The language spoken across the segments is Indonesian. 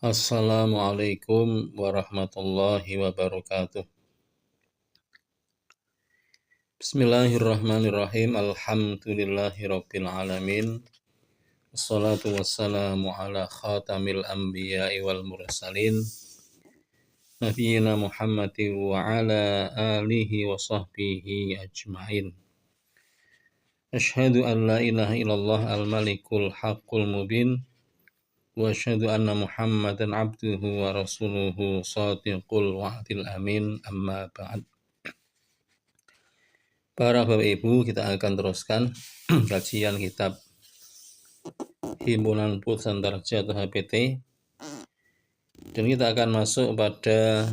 Assalamualaikum warahmatullahi wabarakatuh. Bismillahirrahmanirrahim. Alhamdulillahirabbil alamin. Wassalatu wassalamu ala khatamil anbiya'i wal mursalin. Nabiyyina Muhammadin wa ala alihi wa sahbihi ajma'in. Asyhadu an la ilaha illallah al-malikul haqqul mubin. Wa asyhadu anna Muhammadan abduhu wa rasuluhu shadiqul wa'dil amin, amma ba'd. Para Bapak Ibu, kita akan teruskan kajian kitab Himpunan Putusan Darajat atau HPT, dan kita akan masuk pada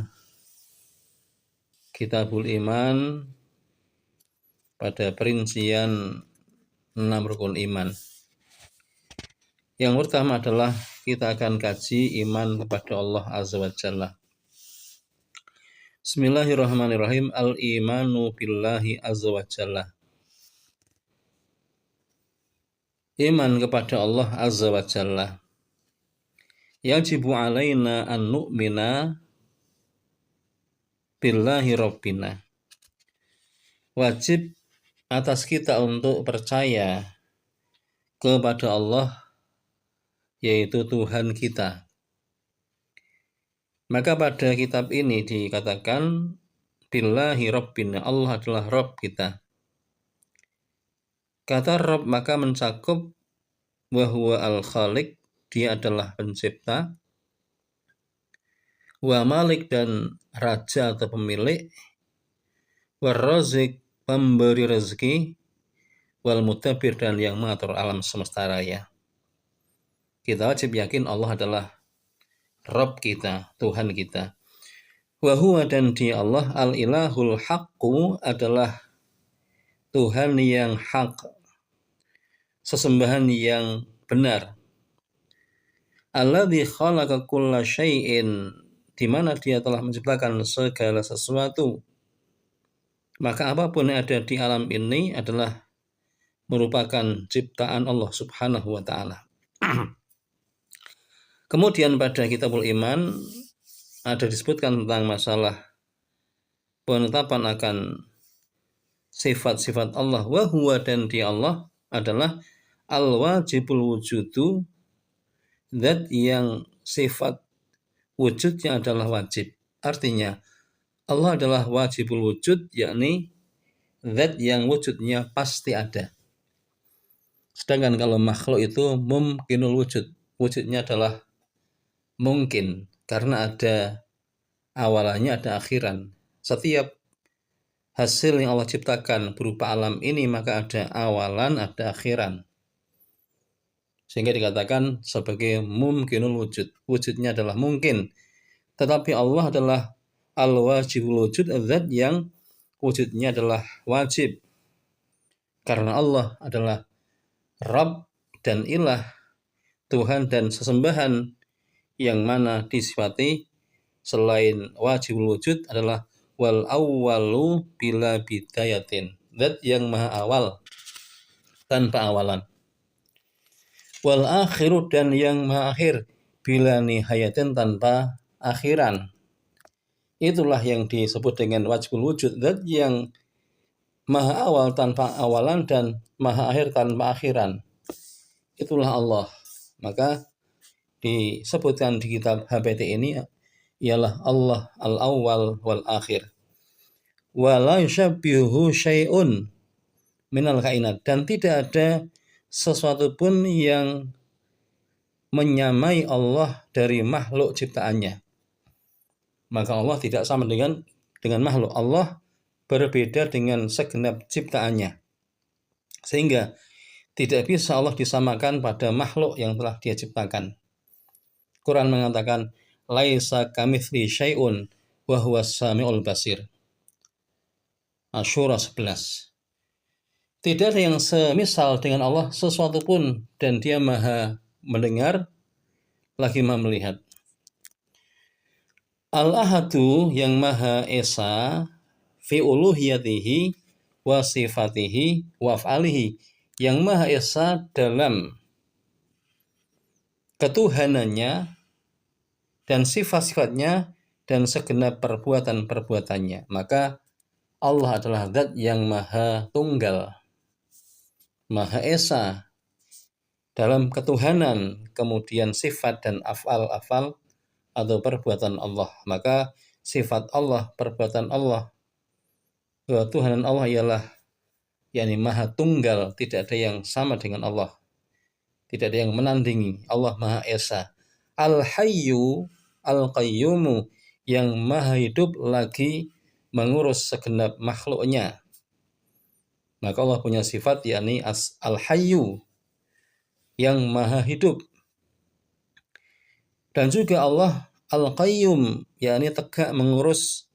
Kitabul Iman pada perincian 6 rukun iman. Yang pertama adalah kita akan kaji iman kepada Allah Azza wa Jalla. Bismillahirrahmanirrahim. Al-imanu billahi azza wa jalla. Iman kepada Allah azza wa jalla. Yajibu alaina an nu'mina billahi rabbina. Wajib atas kita untuk percaya kepada Allah, yaitu Tuhan kita. Maka pada kitab ini dikatakan billahi rabbina, Allah adalah Rabb kita. Kata Rabb maka mencakup wa huwa al-khaliq, dia adalah pencipta, wa malik dan raja atau pemilik, wa razik pemberi rezeki, wal mudabbir dan yang mengatur alam semesta raya. Kita wajib yakin Allah adalah Rabb kita, Tuhan kita. Wa huwa dan dia Allah al-ilahul haqqu adalah Tuhan yang hak, sesembahan yang benar. Alladzi khalaqa kulla syai'in, di mana dia telah menciptakan segala sesuatu. Maka apapun yang ada di alam ini adalah merupakan ciptaan Allah Subhanahu wa taala. Kemudian pada Kitabul Iman ada disebutkan tentang masalah penetapan akan sifat-sifat Allah. Wa huwa dan dia Allah adalah al-wajibul wujudu, zat yang sifat wujudnya adalah wajib. Artinya Allah adalah wajibul wujud, yakni zat yang wujudnya pasti ada. Sedangkan kalau makhluk itu mumkinul wujud, wujudnya adalah mungkin karena ada awalannya, ada akhiran. Setiap hasil yang Allah ciptakan berupa alam ini maka ada awalan, ada akhiran. Sehingga dikatakan sebagai mumkinul wujud, wujudnya adalah mungkin. Tetapi Allah adalah al-wajibul wujud, zat yang wujudnya adalah wajib. Karena Allah adalah Rabb dan Ilah, Tuhan dan sesembahan, yang mana disifati selain wajibul wujud adalah wal awwalu bila bidayatin, zat yang maha awal tanpa awalan. Wal akhiru dan yang maha akhir bila nihayatin tanpa akhiran. Itulah yang disebut dengan wajibul wujud, zat yang maha awal tanpa awalan dan maha akhir tanpa akhiran. Itulah Allah. Maka disebutkan di kitab HPT ini ialah Allah al-awwal wal akhir. Wa la yushabbihu syai'un minal kainat, dan tidak ada sesuatu pun yang menyamai Allah dari makhluk ciptaannya. Maka Allah tidak sama dengan makhluk. Allah berbeda dengan segenap ciptaannya. Sehingga tidak bisa Allah disamakan pada makhluk yang telah Dia ciptakan. Quran mengatakan laisa kamitsli syai'un wa huwas samiul basir. Asy-Syura 11. Tidak ada yang semisal dengan Allah sesuatu pun, dan Dia maha mendengar lagi maha melihat. Al-Ahadu yang maha esa fi uluhiyatihi wa sifatihi wa af'alihi, yang maha esa dalam ketuhanannya dan sifat-sifatnya dan segenap perbuatan-perbuatannya. Maka Allah adalah zat yang maha tunggal, maha esa dalam ketuhanan, kemudian sifat dan afal-afal atau perbuatan Allah. Maka sifat Allah, perbuatan Allah, ketuhanan Allah ialah yakni maha tunggal, tidak ada yang sama dengan Allah, tidak ada yang menandingi. Allah maha esa. Al-Hayyu, Al-Qayyumu, yang maha hidup lagi mengurus segenap makhluknya. Maka Allah punya sifat yakni Al-Hayyu, yang maha hidup. Dan juga Allah Al-Qayyum, yakni tegak mengurus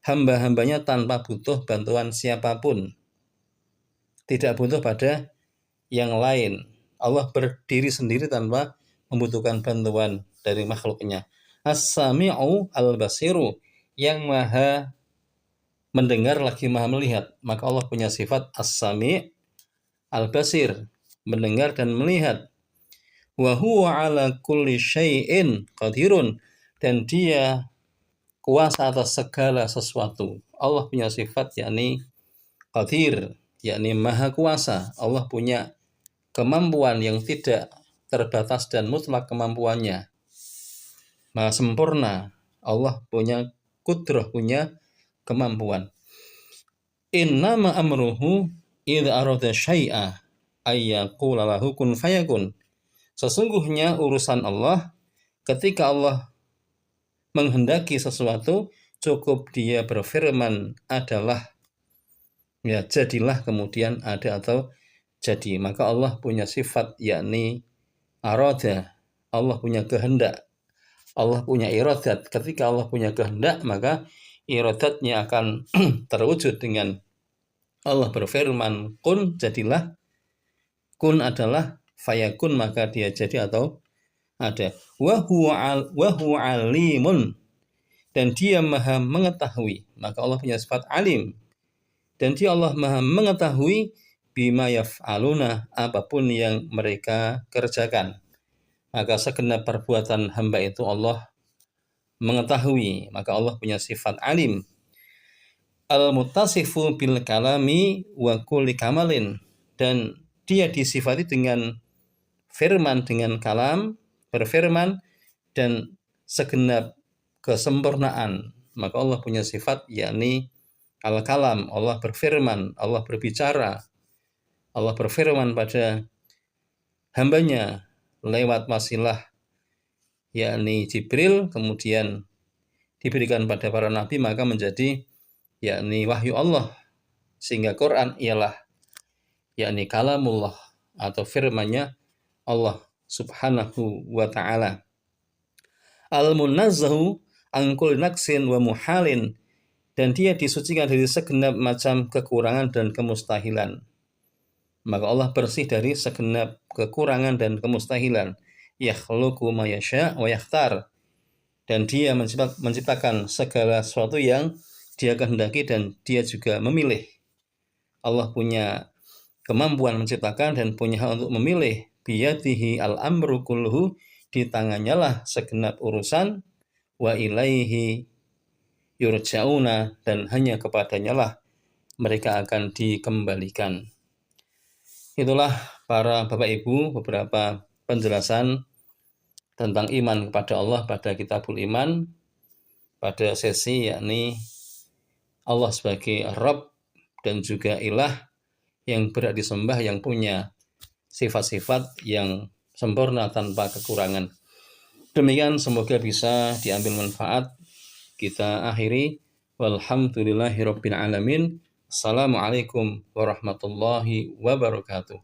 hamba-hambanya tanpa butuh bantuan siapapun, tidak butuh pada yang lain. Allah berdiri sendiri tanpa membutuhkan bantuan dari makhluknya. As-Sami'u Al-Basiru, yang maha mendengar lagi maha melihat. Maka Allah punya sifat As-Sami' Al-Basir, mendengar dan melihat. Wa huwa ala kulli syai'in qadirun, dan dia kuasa atas segala sesuatu. Allah punya sifat yakni qadir, yakni maha kuasa. Allah punya kemampuan yang tidak terbatas dan mutlak kemampuannya, maha sempurna. Allah punya kudrah, punya kemampuan. Innama amruhu idza arada syai'a ayyaqula lahu kun fayakun. Sesungguhnya urusan Allah, ketika Allah menghendaki sesuatu, cukup dia berfirman adalah, ya jadilah, kemudian ada atau jadi. Maka Allah punya sifat yakni arada. Allah punya kehendak, Allah punya iradat. Ketika Allah punya kehendak, maka iradatnya akan terwujud dengan Allah berfirman kun, jadilah. Kun adalah fayakun, maka dia jadi atau ada. Wa huwa alimun, dan dia maha mengetahui. Maka Allah punya sifat alim, dan dia Allah maha mengetahui bima yaf'aluna, apapun yang mereka kerjakan. Maka segenap perbuatan hamba itu Allah mengetahui. Maka Allah punya sifat alim. Al-muttasifu bil kalami wa kulli kamalin, dan dia disifati dengan firman, dengan kalam, berfirman, dan segenap kesempurnaan. Maka Allah punya sifat yakni al-kalam, Allah berfirman, Allah berbicara. Allah berfirman pada hambanya lewat wasilah yakni Jibril, kemudian diberikan pada para nabi, maka menjadi yakni wahyu Allah, sehingga Quran ialah yakni kalamullah atau firman-Nya Allah subhanahu wa ta'ala. Al-munazzahu an kulli naqsin wa muhalin, dan dia disucikan dari segenap macam kekurangan dan kemustahilan. Maka Allah bersih dari segenap kekurangan dan kemustahilan. Yakhluqu ma yasha' wa yakhtar, dan dia menciptakan segala sesuatu yang dia kehendaki dan dia juga memilih. Allah punya kemampuan menciptakan dan punya hak untuk memilih. Biyadihi al-amru kulluhu, di tangannya lah segenap urusan. Wa ilaihi yurja'una, dan hanya kepadanya lah mereka akan dikembalikan. Itulah para Bapak Ibu beberapa penjelasan tentang iman kepada Allah pada Kitabul Iman pada sesi yakni Allah sebagai Rabb dan juga Ilah yang berhak disembah, yang punya sifat-sifat yang sempurna tanpa kekurangan. Demikian, semoga bisa diambil manfaat. Kita akhiri. Walhamdulillahirabbil alamin. Assalamualaikum warahmatullahi wabarakatuh.